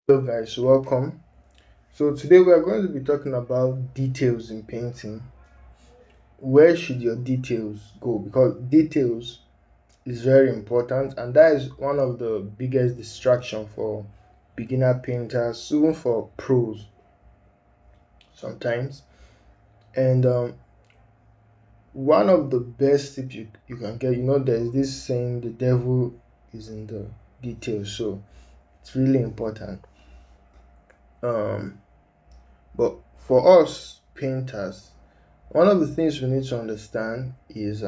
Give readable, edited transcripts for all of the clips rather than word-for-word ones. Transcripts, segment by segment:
Hello guys, welcome. So today we are going to be talking about details in painting. Where should your details go? Because details is very important, and that is one of the biggest distraction for beginner painters, even for pros sometimes. And one of the best tips you can get, there's this saying, the devil is in the details. So it's really important. Um, but for us painters, one of the things we need to understand is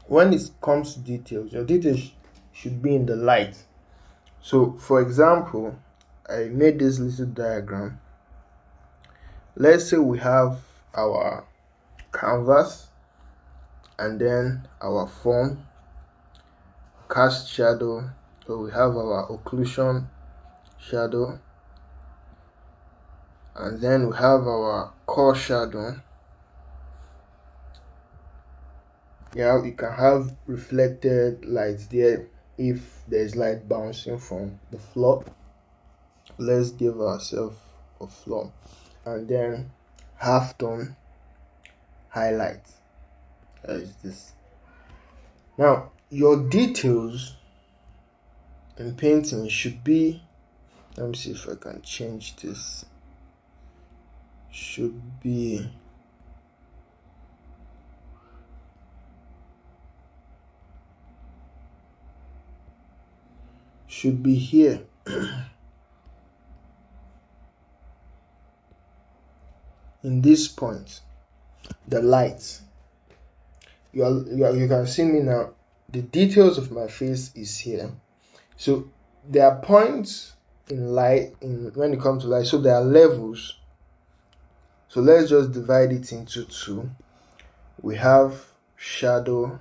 when it comes to details, your details should be in the light. So for example, I made this little diagram. Let's say we have our canvas and then our form, cast shadow. So we have our occlusion shadow, and then we have our core shadow. Yeah, you can have reflected light there if there's light bouncing from the floor. Let's give ourselves a floor, and then half tone highlight. That is this. Now your details in painting should be, let me see if I can change this, should be here. In this point, the light, you can see me now. The details of my face is here. So there are points in light, in when it comes to light, so there are levels. So let's just divide it into two. We have shadow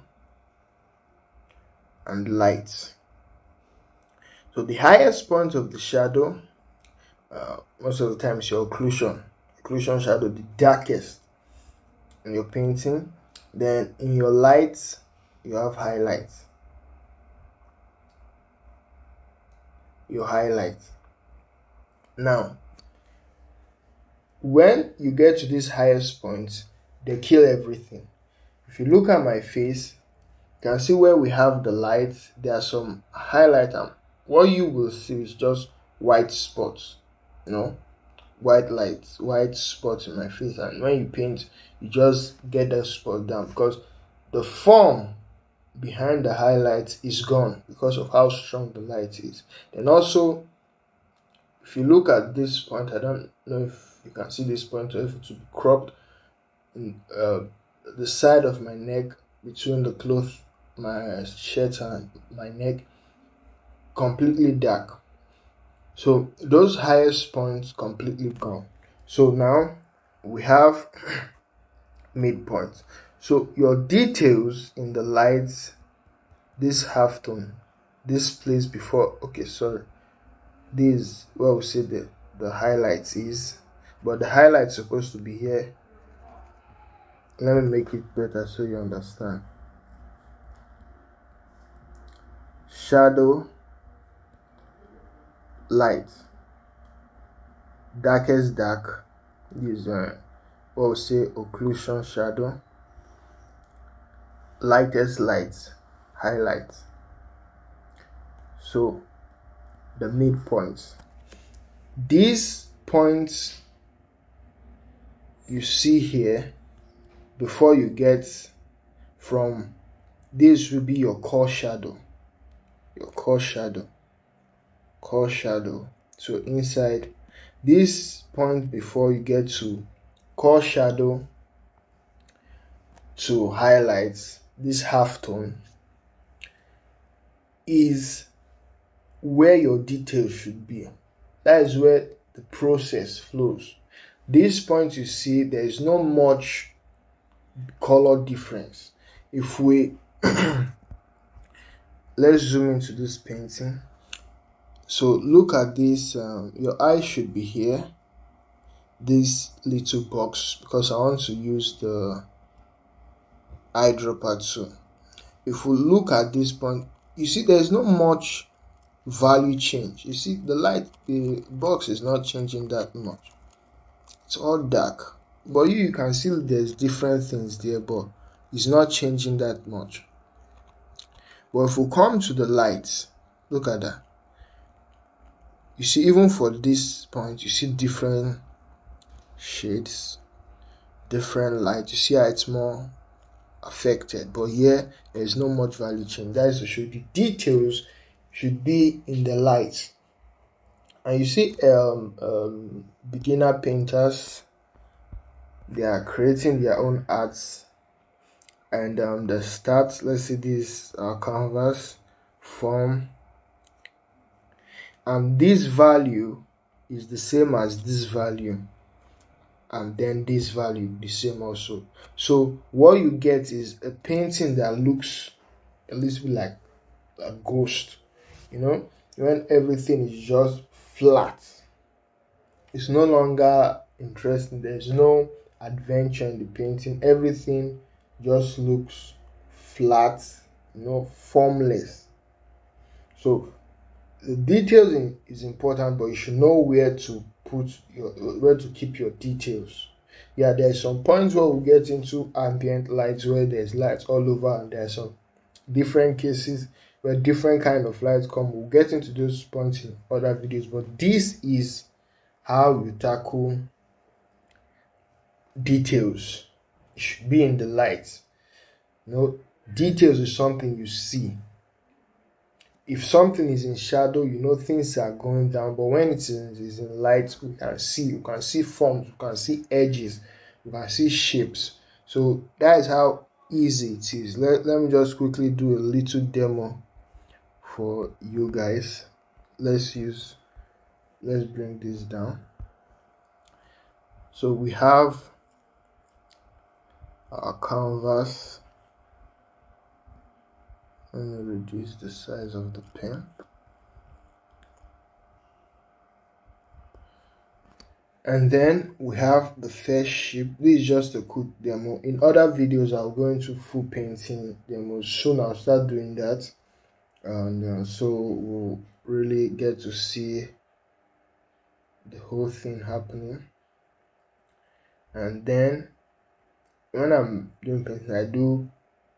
and light. So the highest point of the shadow, most of the time, is your occlusion shadow, the darkest in your painting. Then in your lights, you have highlights. Your highlights. Now, when you get to this highest point, they kill everything. If you look at my face, you can see where we have the lights, there are some highlight, and what you will see is just white spots, white lights, white spots in my face. And when you paint, you just get that spot down because the form behind the highlights is gone because of how strong the light is. And also, if you look at this point, I don't know if you can see this point or if it will be cropped in the side of my neck, between the cloth, my shirt and my neck, completely dark. So those highest points completely gone. So now we have midpoint. So your details in the lights, this halftone, this place before, okay, sorry, this where we say the highlights is, but the highlights supposed to be here. Let me make it better so you understand. Shadow, light, darkest dark, this what we say occlusion shadow, lightest light, highlight. So the midpoints, these points you see here, before you get from this, will be your core shadow, your core shadow. So inside this point, before you get to core shadow to highlights, this halftone is where your detail should be. That is where the process flows. This point, you see, there is not much color difference. If we let's zoom into this painting. So look at this, your eye should be here, this little box, because I want to use the eyedropper too. If we look at this point, you see there's not much value change. You see the box is not changing that much. It's all dark, but you can see there's different things there, but it's not changing that much. But if we come to the lights, look at that. You see, even for this point, you see different shades, different light. You see how it's more affected, but here there is no much value change. That is to show the details should be in the light. And you see beginner painters, they are creating their own arts, and the start, let's see this canvas form, and this value is the same as this value, and then this value the same also. So what you get is a painting that looks a little bit like a ghost, when everything is just flat. It's no longer interesting. There's no adventure in the painting. Everything just looks flat, formless. So the details is important, but you should know where to keep your details. Yeah, there's some points where we get into ambient lights, where there's lights all over, and there's some different cases where different kind of lights come. We'll get into those points in other videos, but this is how you tackle details. It should be in the light. Details is something you see. If something is in shadow, things are going down, but when it is in light, you can see forms, you can see edges, you can see shapes. So that is how easy it is. Let me just quickly do a little demo for you guys. Let's bring this down. So we have our canvas. Let me reduce the size of the pen. And then we have the first shape. This is just a quick demo. In other videos, I'll go into full painting demos soon. I'll start doing that, and so we'll really get to see the whole thing happening. And then when I'm doing painting, I do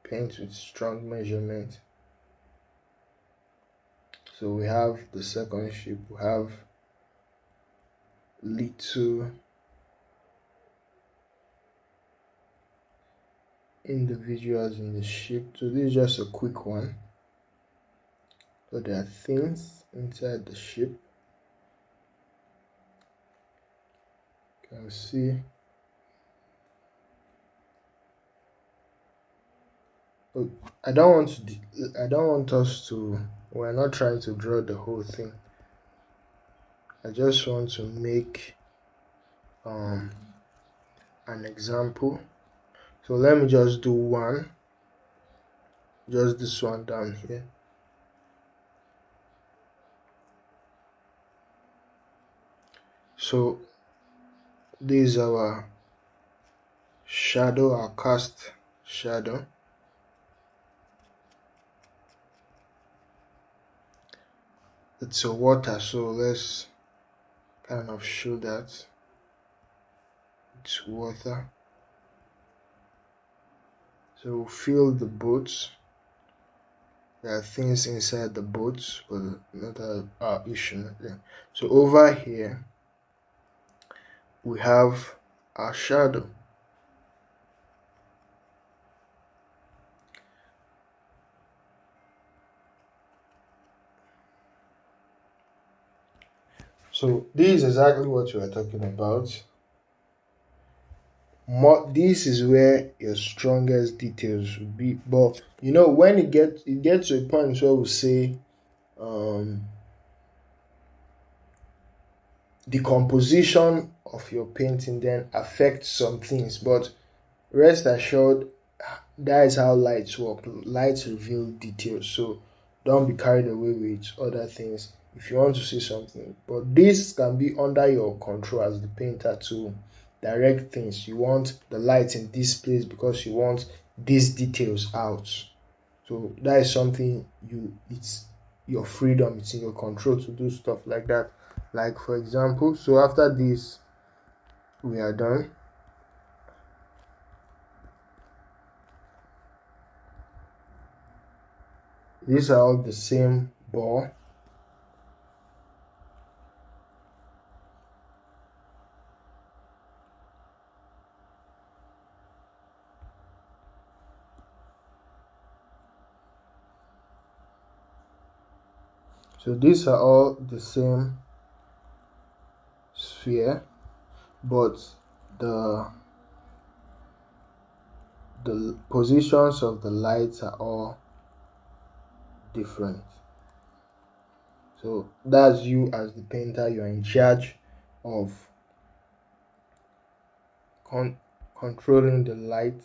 paint with strong measurement. So we have the second shape. We have little individuals in the shape. So this is just a quick one. So there are things inside the shape. You can see. Oh, I don't want us to. We're not trying to draw the whole thing. I just want to make an example. So let me just do one. Just this one down here. So this is our shadow, our cast shadow. It's a water, so let's kind of show that it's water. So fill the boats. There are things inside the boats, but not our issue. So over here we have our shadow. So this is exactly what we are talking about. This is where your strongest details would be. But when it gets to a point where we say the composition of your painting then affects some things, but rest assured, that is how lights work. Lights reveal details, so don't be carried away with other things if you want to see something. But this can be under your control as the painter to direct things. You want the light in this place because you want these details out. So that is something your freedom, it's in your control to do stuff like that. Like for example, so after this we are done. These are all the same ball. So these are all the same sphere, but the the positions of the lights are all different. So that's you as the painter, you're in charge of con controlling the light.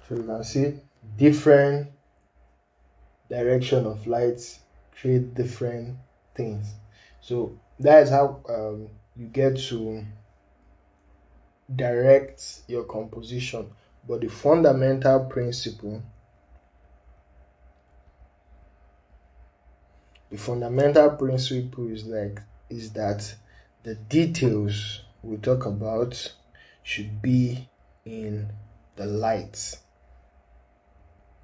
So you can see different direction of lights create different things. So that is how you get to direct your composition. But the fundamental principle is that the details we talk about should be in the lights.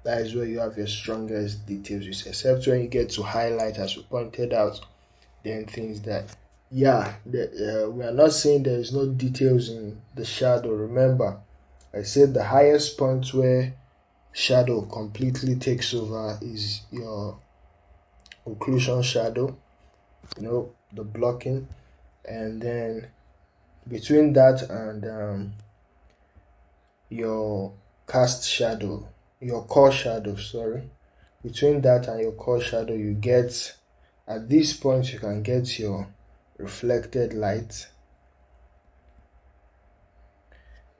That is where you have your strongest details, except when you get to highlight, as we pointed out, then things that, yeah, we are not saying there is no details in the shadow. Remember, I said the highest point where shadow completely takes over is your occlusion shadow, the blocking, and then between that and your cast shadow, your core shadow, sorry, between that and your core shadow, you get, at this point, you can get your reflected light.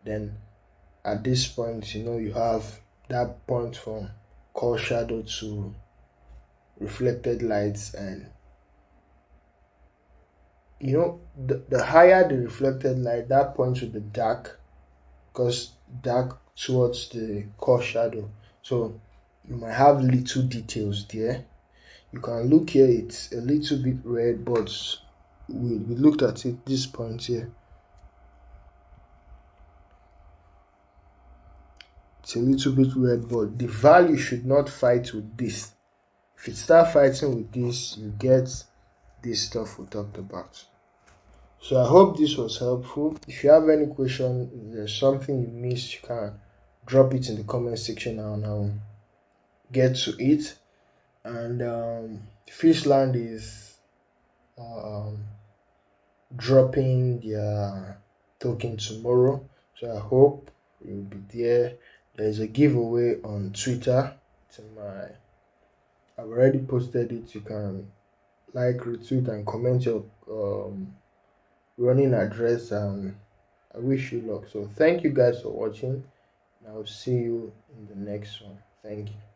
Then at this point, you have that point from core shadow to reflected lights, and the higher the reflected light, that point will be dark, because dark towards the core shadow. So you might have little details there. You can look here, it's a little bit red, but we looked at it, this point here, it's a little bit red, but the value should not fight with this. If it start fighting with this, you get this stuff we talked about. So I hope this was helpful. If you have any question, if there's something you missed, you can drop it in the comment section and I'll get to it. And Fishland is um, dropping their token tomorrow, so I hope you'll be there. There's a giveaway on Twitter. I've already posted it. You can like, retweet, and comment your running address, and I wish you luck. So thank you guys for watching, and I'll see you in the next one. Thank you.